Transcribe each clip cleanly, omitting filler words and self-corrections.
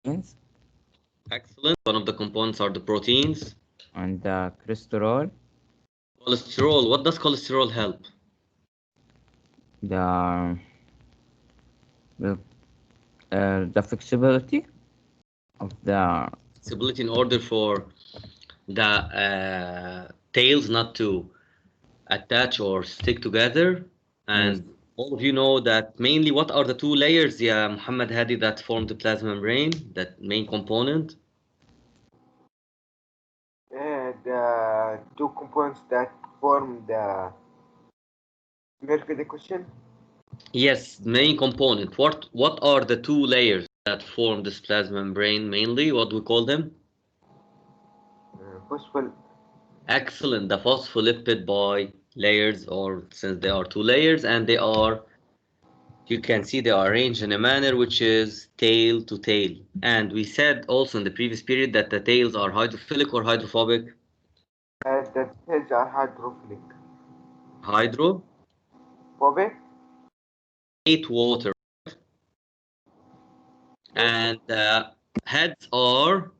proteins. Excellent. One of the components are the proteins. And the cholesterol, Cholesterol. What does cholesterol help? the the, the flexibility of the Flexibility in order for the tails not to attach or stick together. yes, And all of you know that mainly what are the two layers, yeah, Muhammad Hadi, that form the plasma membrane, that main component? The two components that form the milk question. Yes, main component. What are the two layers that form this plasma membrane mainly? What do we call them? Possible. Excellent. The phospholipid layers, or since they are two layers, and they are, you can see they are arranged in a manner which is tail to tail. And we said also in the previous period that the tails are hydrophilic or hydrophobic. The cells are hydrophilic. Hydro, Phobic? hate water, Yes. and heads are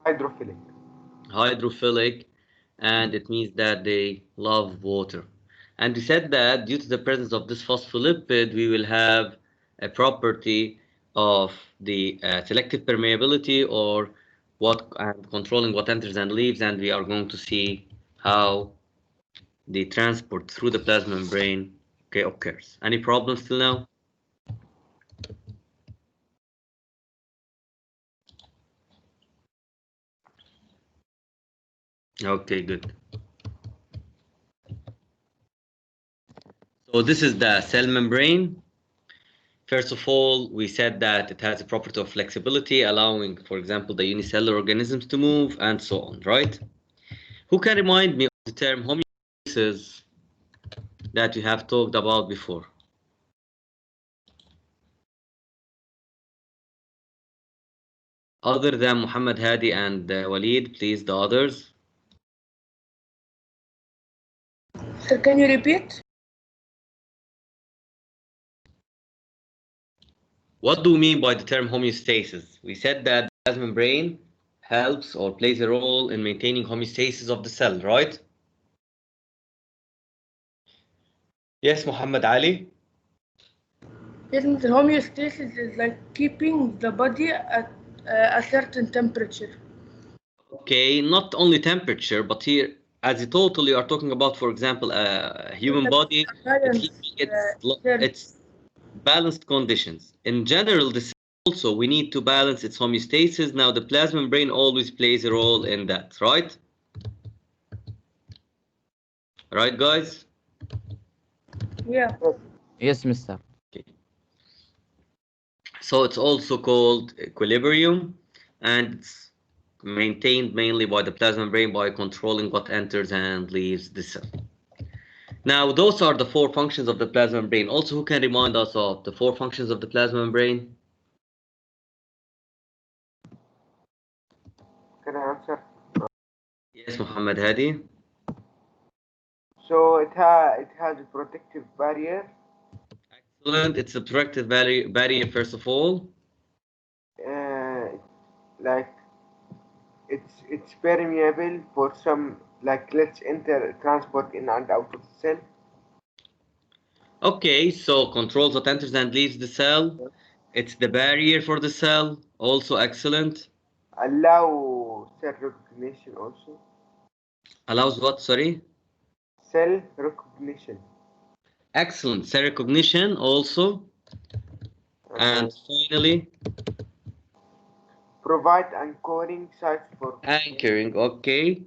Hydrophilic. hydrophilic, and it means that they love water. And we said that due to the presence of this phospholipid, we will have a property of the selective permeability, or what, and controlling what enters and leaves, and we are going to see how the transport through the plasma membrane, okay, occurs. Any problems till now? Okay, good. So this is the cell membrane. First of all, we said that it has a property of flexibility, allowing, for example, the unicellular organisms to move and so on, right? Who can remind me of the term homeostasis that we have talked about before? Other than Muhammad Hadi and Walid, please, the others. Sir, can you repeat? What do we mean by the term homeostasis? We said that the plasma membrane helps or plays a role in maintaining homeostasis of the cell, right? Yes, Muhammad Ali. Yes, Mr. Homeostasis is like keeping the body at a certain temperature. Okay, not only temperature, but here, as a total, you are talking about, for example, a human body. It's Balance, keeping sir. its balanced conditions. In general, this also we need to balance its homeostasis. Now, the plasma membrane always plays a role in that, right? Right, guys? Yeah. yes, Mister. Okay. So it's also called equilibrium, and it's maintained mainly by the plasma membrane by controlling what enters and leaves the cell. Now, those are the four functions of the plasma membrane. Also, who can remind us of the four functions of the plasma membrane? Can I answer? Yes, Muhammad Hadi. So it has a protective barrier. Excellent. It's a protective barrier, first of all. Uh, like it's permeable for some, like let's enter transport in and out of the cell. Okay, so controls what enters and leaves the cell. It's the barrier for the cell. Also excellent. Allow cell recognition also. Allows what, sorry? Cell recognition. Excellent. Cell recognition also. Uh, And finally, provide anchoring sites for anchoring. Okay.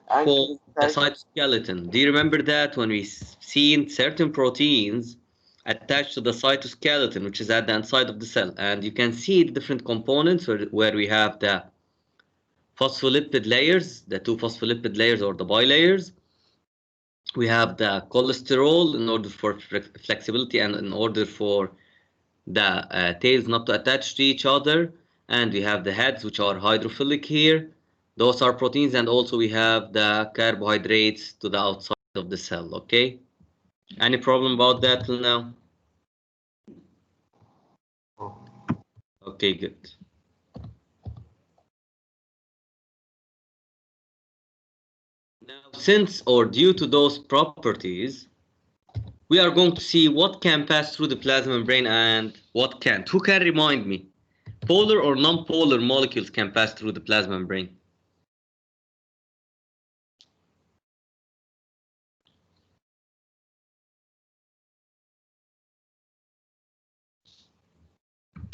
For anchoring the sites. cytoskeleton. Do you remember that when we seen certain proteins attached to the cytoskeleton, which is at the inside of the cell, and you can see the different components where we have the phospholipid layers, the two phospholipid layers or the bilayers. We have the cholesterol in order for flexibility and in order for the tails not to attach to each other. And we have the heads, which are hydrophilic here. Those are proteins, and also we have the carbohydrates to the outside of the cell, okay? Any problem about that till now? Okay, good. since or due to those properties, we are going to see what can pass through the plasma membrane and what can't. Who can remind me? Polar or non-polar molecules can pass through the plasma membrane?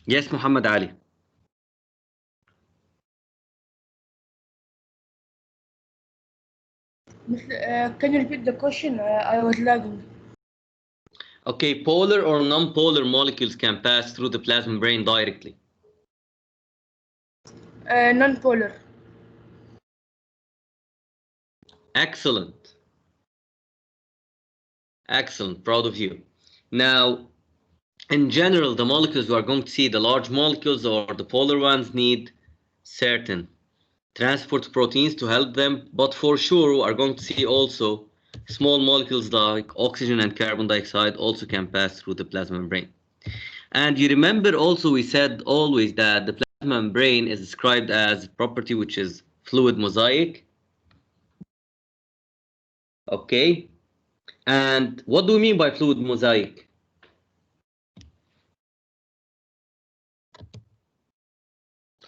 Yes, Muhammad Ali. Can you repeat the question? I was lagging. Okay, polar or non-polar molecules can pass through the plasma membrane directly. Non-polar. Excellent. Excellent, proud of you. Now, in general, the molecules we are going to see, the large molecules or the polar ones, need certain transport proteins to help them, but for sure we are going to see also small molecules like oxygen and carbon dioxide also can pass through the plasma membrane. And you remember also we said always that the plasma membrane is described as a property which is fluid mosaic. Okay, and what do we mean by fluid mosaic?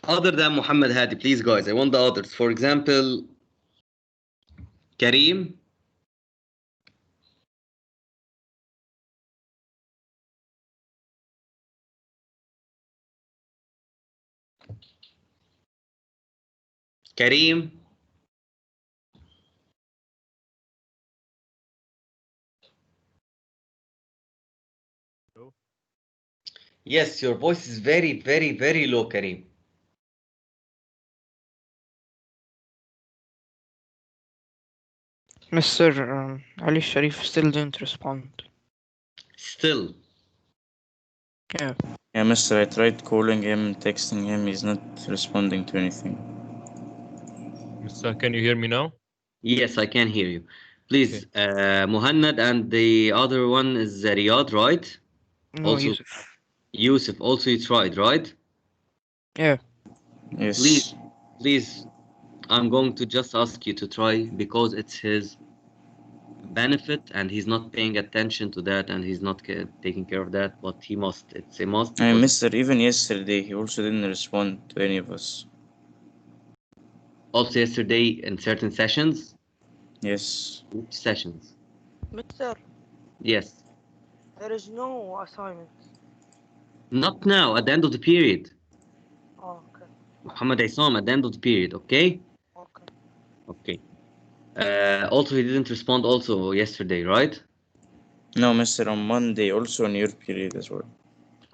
Other than Muhammad Hadi, please guys, I want the others. For example, Kareem. Kareem. Hello? Yes, your voice is very, very, very low, Kareem. Mr. Ali Sharif still didn't respond. Still. Yeah. Yeah, mister, I tried calling him, texting him, he's not responding to anything. Mr. Can you hear me now? Yes, I can hear you. Please, Muhannad, and the other one is Riyadh, right? No, Also, Yusuf. Yusuf, also you tried, right? Yeah. Yes. Please, I'm going to just ask you to try because it's his benefit and he's not paying attention to that and he's not taking care of that, but he must. It's a must. I Because mister, even yesterday, he also didn't respond to any of us. also yesterday in certain sessions. Yes. Which sessions? Mister, Yes. there is no assignment. Not now, at the end of the period. Oh, okay, Muhammad Isam, at the end of the period, okay? okay. Okay. Also, he didn't respond also yesterday, right? No, mister, on Monday, also on your period as well.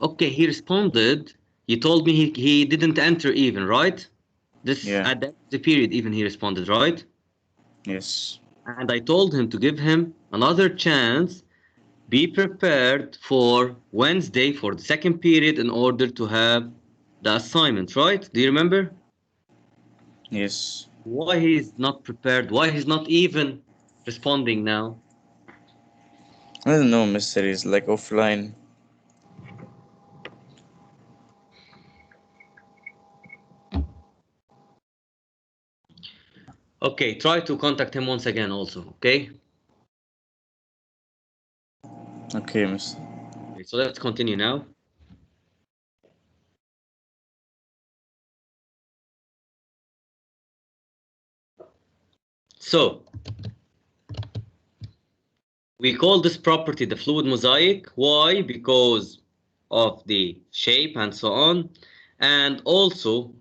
Okay, he responded. You told me he didn't enter even, right? This Yeah. at the end of the period even he responded, right? Yes. And I told him to give him another chance. Be prepared for Wednesday for the second period in order to have the assignment, right? Do you remember? Yes. Why he's not prepared? Why he's not even responding now? I don't know, mister, he's like offline. Okay, try to contact him once again also, okay? Okay, mister. Okay, so let's continue now. So, we call this property the fluid mosaic. Why? Because of the shape and so on, and also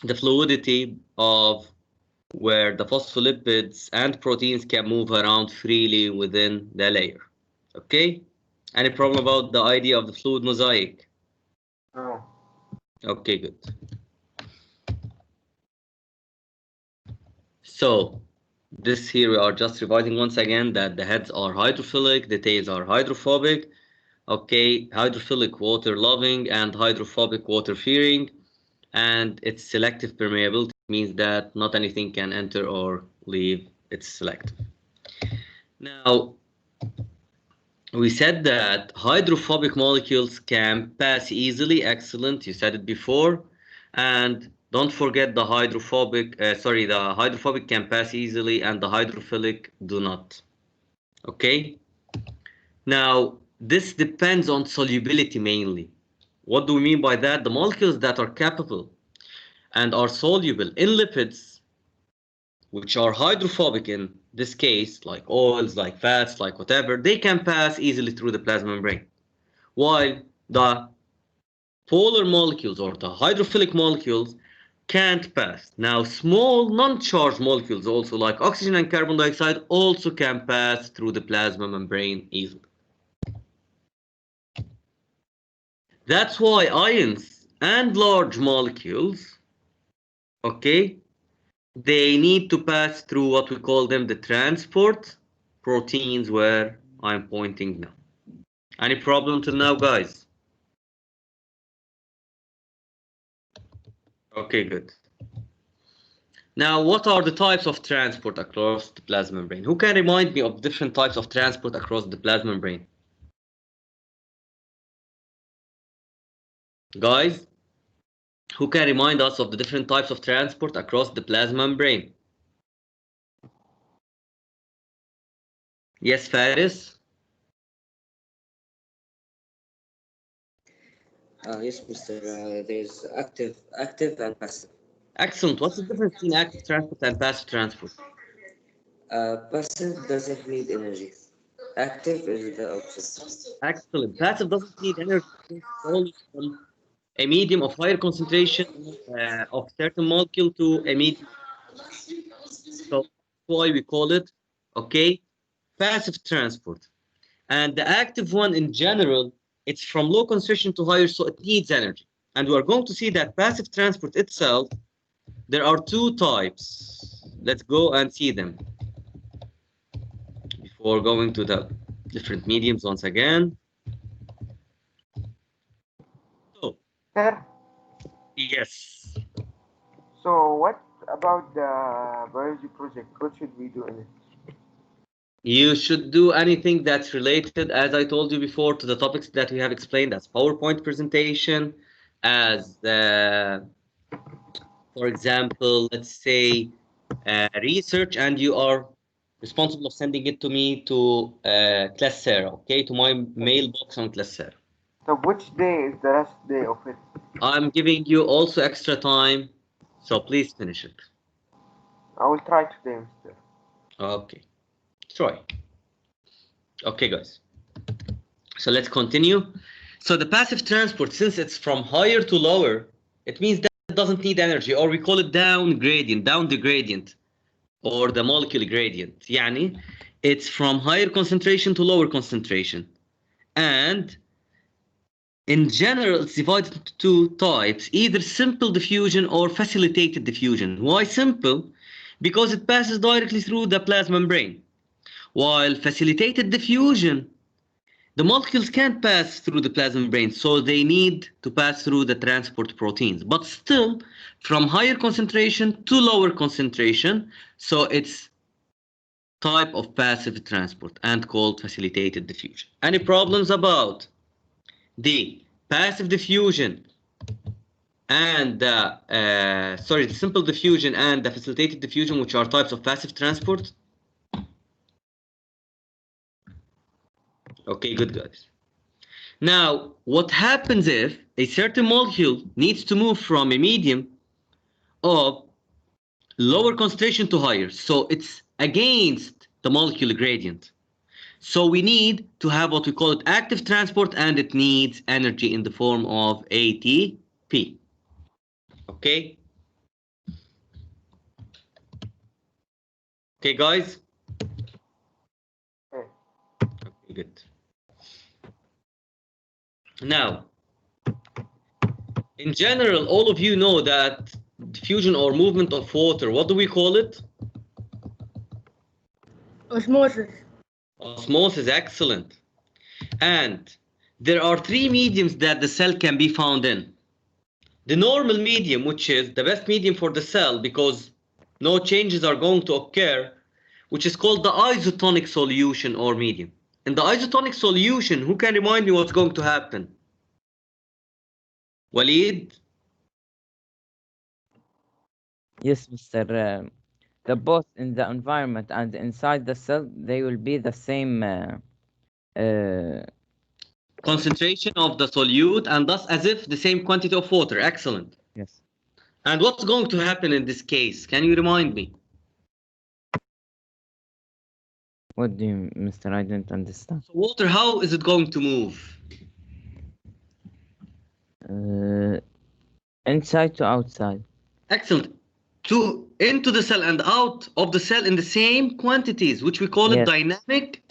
the fluidity of where the phospholipids and proteins can move around freely within the layer. Okay? Any problem about the idea of the fluid mosaic? No. Okay, good. So, this here we are just revising once again that the heads are hydrophilic, the tails are hydrophobic. Okay, hydrophilic water loving and hydrophobic water fearing. And its selective permeability means that not anything can enter or leave. It's selective. Now, we said that hydrophobic molecules can pass easily. Excellent, you said it before. And Don't forget the hydrophobic, the hydrophobic can pass easily and the hydrophilic do not. Okay? Now, this depends on solubility mainly. What do we mean by that? The molecules that are capable and are soluble in lipids, which are hydrophobic in this case, like oils, like fats, like whatever, they can pass easily through the plasma membrane. While the polar molecules or the hydrophilic molecules can't pass. Now, small non-charged molecules also like oxygen and carbon dioxide also can pass through the plasma membrane easily. That's why ions and large molecules, okay, they need to pass through what we call them the transport proteins where I'm pointing now. Any problem till now, guys? Okay, good. Now, what are the types of transport across the plasma membrane? Who can remind me of different types of transport across the plasma membrane? Guys, who can remind us of the different types of transport across the plasma membrane? Yes, Faris? Yes, Mr. There's active and passive. Excellent. What's the difference between active transport and passive transport? Passive doesn't need energy. Active is the opposite. Excellent. Passive doesn't need energy. It's only from a medium of higher concentration of certain molecule to a medium. So that's why we call it, okay, passive transport. And the active one in general, it's from low concentration to higher, so it needs energy. And we are going to see that passive transport itself, there are two types. Let's go and see them before going to the different mediums once again. So, Sir, yes. so what about the biology project? What should we do in it? You should do anything that's related, as I told you before, to the topics that we have explained as PowerPoint presentation, as, for example, let's say research, and you are responsible of sending it to me to Classera, okay, to my mailbox on Classera. So which day is the last day of it? I'm giving you also extra time, so please finish it. I will try today, Mr. Okay, try. Okay, guys. So let's continue. So the passive transport, since it's from higher to lower, it means that it doesn't need energy, or we call it down the gradient, or the molecular gradient. Yani, it's from higher concentration to lower concentration. And in general, it's divided into two types, either simple diffusion or facilitated diffusion. Why simple? Because it passes directly through the plasma membrane. While facilitated diffusion, the molecules can't pass through the plasma membrane, so they need to pass through the transport proteins. But still, from higher concentration to lower concentration, so it's type of passive transport and called facilitated diffusion. Any problems about the passive diffusion and the simple diffusion and the facilitated diffusion, which are types of passive transport? Okay, good, guys. Now, what happens if a certain molecule needs to move from a medium of lower concentration to higher? So it's against the molecular gradient. So we need to have what we call it active transport, and it needs energy in the form of ATP. Okay? Okay, guys? Okay. Okay, good. Now, in general, all of you know that diffusion or movement of water, what do we call it? Osmosis. Osmosis, excellent. And there are three mediums that the cell can be found in. The normal medium, which is the best medium for the cell because no changes are going to occur, which is called the isotonic solution or medium. In the isotonic solution, who can remind me what's going to happen? Waleed? Yes, Mr. The both in the environment and inside the cell, they will be the same. Concentration of the solute, and thus as if the same quantity of water. Excellent. Yes. And what's going to happen in this case? Can you remind me? What do you, Mr.? I didn't understand. So water, how is it going to move? Inside to outside. Excellent. Into the cell and out of the cell in the same quantities, which we call it Yes. dynamic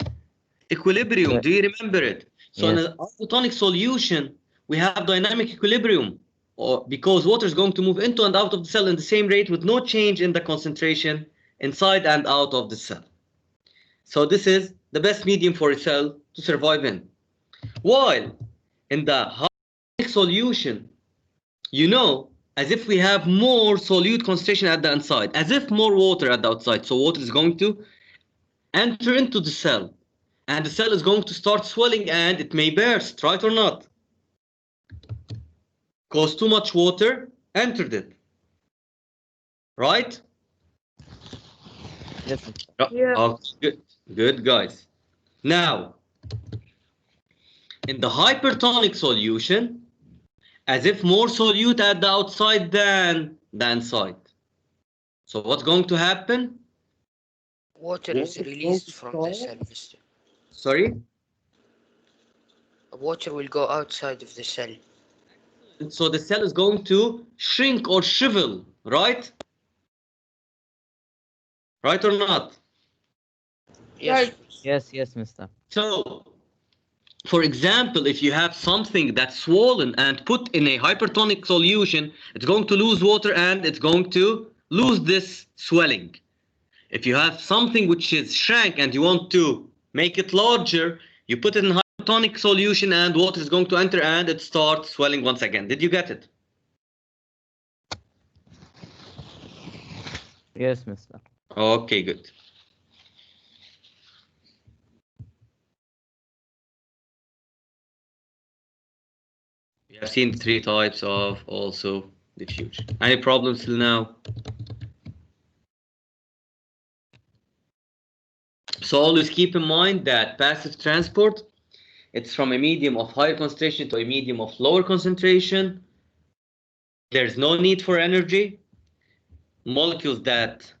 equilibrium. Yes. Do you remember it? So in Yes. an isotonic solution, we have dynamic equilibrium, or because water is going to move into and out of the cell in the same rate with no change in the concentration inside and out of the cell. So this is the best medium for a cell to survive in. While in the hypotonic solution, you know, as if we have more solute concentration at the inside, as if more water at the outside. So water is going to enter into the cell, and the cell is going to start swelling, and it may burst, right or not? Because too much water entered it, right? Yes. Yeah. Okay, good guys. Now, in the hypertonic solution, as if more solute at the outside than the inside. So what's going to happen? Water is released from the cell, Mr. Sorry? Water will go outside of the cell. So the cell is going to shrink or shrivel, right? Right or not? Yes. Yes, yes, Mr. So, for example, if you have something that's swollen and put in a hypertonic solution, it's going to lose water and it's going to lose this swelling. If you have something which is shrank and you want to make it larger, you put it in hypertonic solution and water is going to enter and it starts swelling once again. Did you get it? Yes, Mr. Okay, good. We have seen 3 types of also diffusion. Any problems till now? So always keep in mind that passive transport, it's from a medium of higher concentration to a medium of lower concentration. There's no need for energy. Molecules that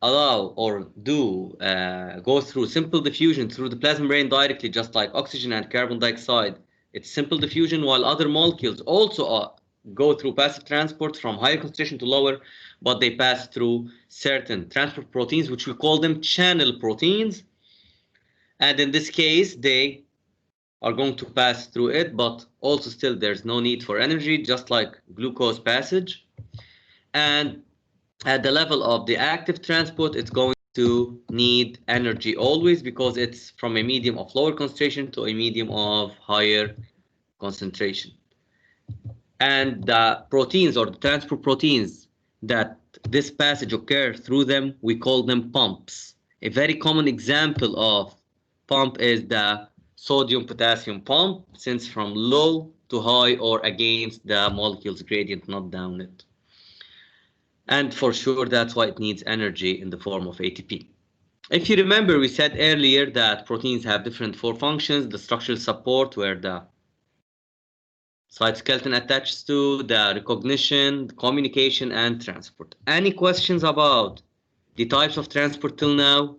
allow or do go through simple diffusion through the plasma membrane directly, just like oxygen and carbon dioxide, it's simple diffusion, while other molecules also go through passive transport from higher concentration to lower, but they pass through certain transport proteins, which we call them channel proteins. And in this case, they are going to pass through it, but also still there's no need for energy, just like glucose passage. And at the level of the active transport, it's going to need energy always, because it's from a medium of lower concentration to a medium of higher concentration. And the proteins or the transport proteins that this passage occurs through them, we call them pumps. A very common example of pump is the sodium-potassium pump, since from low to high or against the molecule's gradient, not down it. And for sure, that's why it needs energy in the form of ATP. If you remember, we said earlier that proteins have different 4 functions: the structural support, where the cytoskeleton attaches to, the recognition, the communication, and transport. Any questions about the types of transport till now?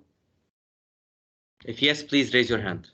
If yes, please raise your hand.